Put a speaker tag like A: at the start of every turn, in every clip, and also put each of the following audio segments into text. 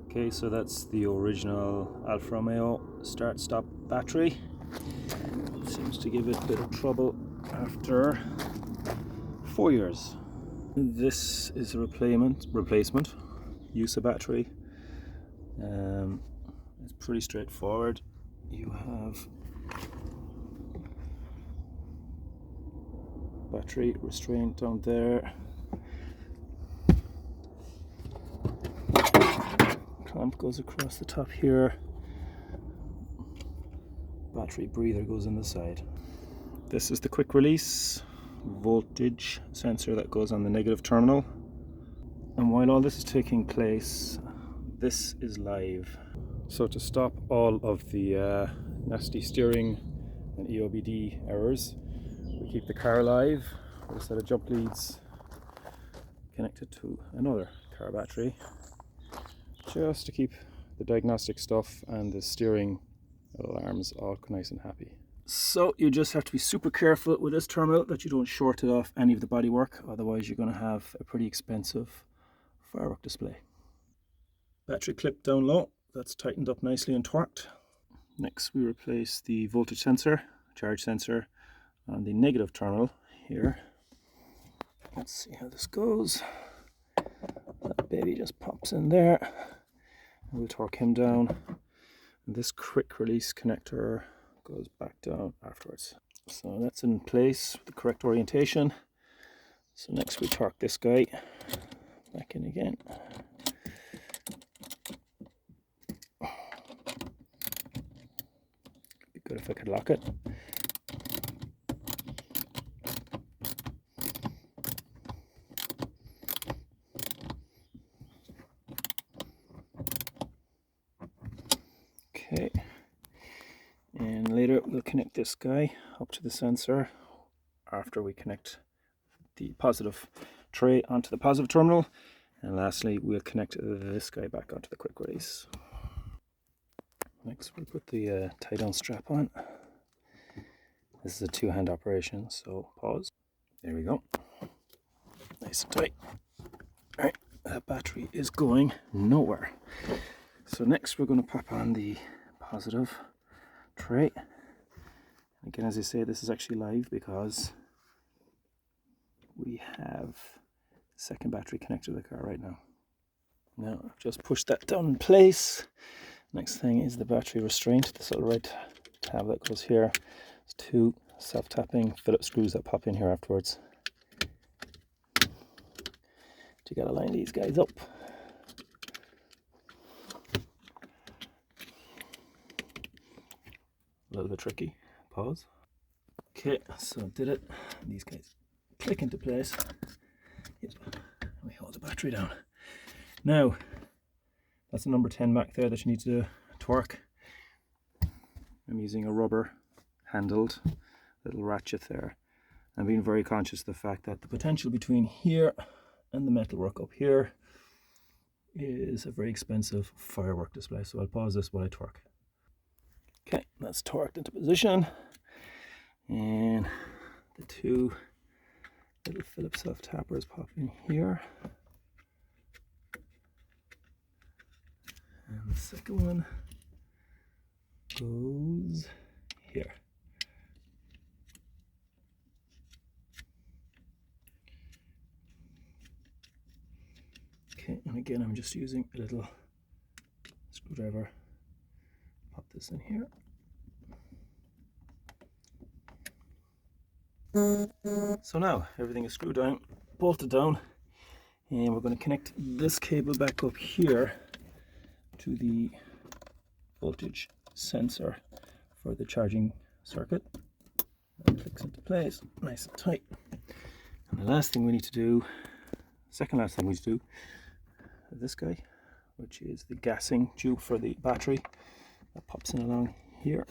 A: Okay, so that's the original Alfa Romeo start-stop battery. It seems to give it a bit of trouble after 4 years. This is a replacement use of battery. It's pretty straightforward. You have battery restraint down there. Clamp goes across the top here. Battery breather goes in the side. This is the quick release voltage sensor that goes on the negative terminal. And while all this is taking place, this is live. So to stop all of the nasty steering and EOBD errors, we keep the car alive with a set of jump leads connected to another car battery, just to keep the diagnostic stuff and the steering alarms all nice and happy. So you just have to be super careful with this terminal that you don't short it off any of the bodywork, otherwise you're going to have a pretty expensive firework display. Battery clip down low, that's tightened up nicely and torqued. Next we replace the voltage sensor, charge sensor on the negative terminal here. Let's see how this goes. That baby just pops in there. We'll torque him down. And this quick release connector goes back down afterwards. So that's in place with the correct orientation. So next we torque this guy back in again. Be good if I could lock it. Okay, and later we'll connect this guy up to the sensor after we connect the positive tray onto the positive terminal, and lastly we'll connect this guy back onto the quick release. Next we'll put the tie down strap on. This is a two-hand operation, so pause. There we go, nice and tight. Alright, that battery is going nowhere. So next we're going to pop on the positive tray. Again, as I say, this is actually live because we have the second battery connected to the car right now. Now I've just pushed that down in place. Next thing is the battery restraint, this little red tab that goes here. There's two self-tapping Phillips screws that pop in here afterwards. You gotta line these guys up. A little bit tricky. Pause. Okay, so did it. These guys click into place. Yep. We hold the battery down. Now, that's a number 10 back there that you need to torque. I'm using a rubber handled little ratchet there. I'm being very conscious of the fact that the potential between here and the metalwork up here is a very expensive firework display. So I'll pause this while I torque. Okay, that's torqued into position, and the two little Phillips self-tappers pop in here, and the second one goes here. Okay, and again I'm just using a little screwdriver. Pop this in here. So now everything is screwed down, bolted down, and we're going to connect this cable back up here to the voltage sensor for the charging circuit. That clicks into place, nice and tight. And the last thing we need to do, second last thing we need to do, is this guy, which is the gassing tube for the battery. That pops in along here.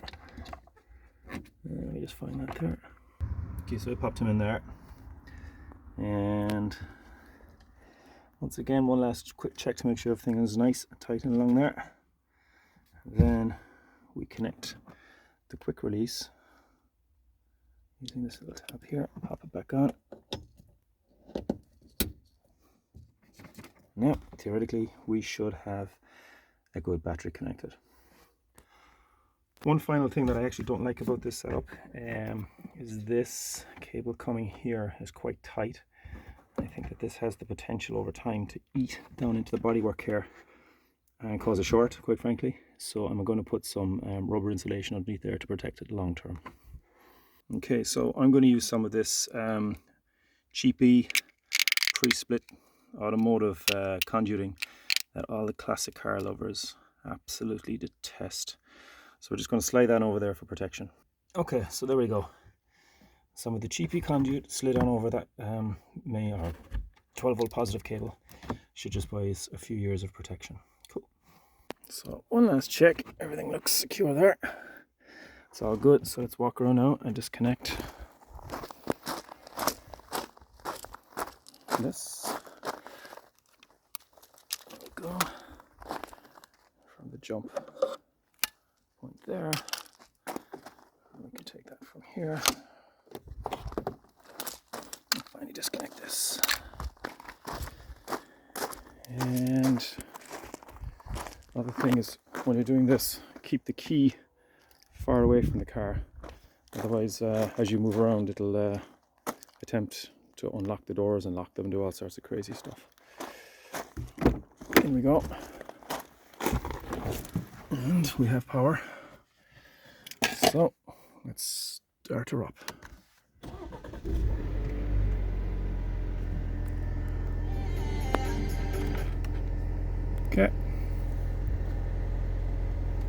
A: Let me just find that there. Okay, so I popped him in there. And once again, one last quick check to make sure everything is nice and tight and along there. Then we connect the quick release using this little tab here, pop it back on. Now, theoretically, we should have a good battery connected. One final thing that I actually don't like about this setup is this cable coming here is quite tight. I think that this has the potential over time to eat down into the bodywork here and cause a short, quite frankly. So I'm going to put some rubber insulation underneath there to protect it long term. Okay, so I'm going to use some of this cheapy pre-split automotive conduiting that all the classic car lovers absolutely detest. So we're just going to slide that over there for protection. Okay, so there we go. Some of the cheapy conduit slid on over that May or 12 volt positive cable. Should just buy us a few years of protection. Cool. So one last check. Everything looks secure there. It's all good. So let's walk around now and disconnect this. There we go. From the jump point there. We can take that from here. And finally disconnect this. And another thing is, when you're doing this, keep the key far away from the car. Otherwise, as you move around, it'll attempt to unlock the doors and lock them and do all sorts of crazy stuff. In we go. And we have power. So let's start her up. Okay.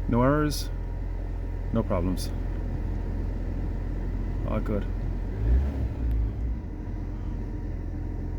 A: No errors, no problems. All good.